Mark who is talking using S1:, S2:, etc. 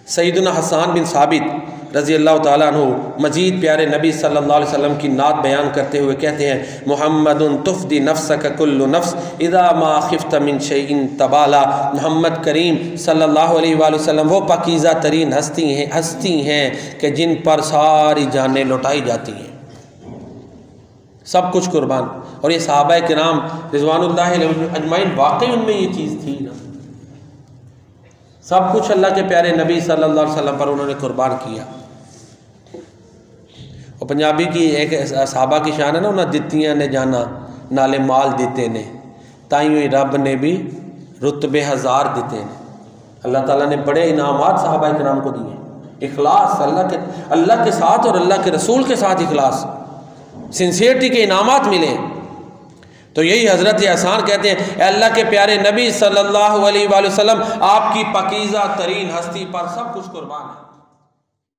S1: सैयदना हसन बिन साबित रज़ी अल्लाह ताला अन्हु मजीद प्यारे नबी सल्लल्लाहु अलैहि वसल्लम की नात बयान करते हुए कहते हैं, मुहम्मदुन तुफ़दी नफ्सक कुल्लु नफ्स इज़ा मा खिफ़्त मिन शैइन तबाला। मोहम्मद करीम सल्लल्लाहु अलैहि वसल्लम वो पाकीज़ा तरीन हस्ती हैं कि जिन पर सारी जानें लौटाई जाती हैं, सब कुछ कुर्बान। और ये सहाबाए किराम रिज़वानुल्लाहि अलैहिम अजमाइन वाकई उनमें ये चीज़ थी ना, सब कुछ अल्लाह के प्यारे नबी सल्लल्लाहु अलैहि वसल्लम पर उन्होंने कुर्बान किया। और पंजाबी की एक सहाबा की शान है ना, उन्हें दित्तियां ने जाना नाले माल दिते ने, ताई रब ने भी रुतबे हज़ार दिते ने। अल्लाह ताला ने बड़े इनामात सहाबा किराम को दिए। इखलास अल्लाह के साथ और अल्लाह के रसूल के साथ इखलास, सिंसियरिटी के इनामात मिले। तो यही हज़रत हसन कहते हैं, अल्लाह के प्यारे नबी सल्लल्लाहु अलैहि वसल्लम आपकी पाकीज़ा तरीन हस्ती पर सब कुछ कुर्बान है।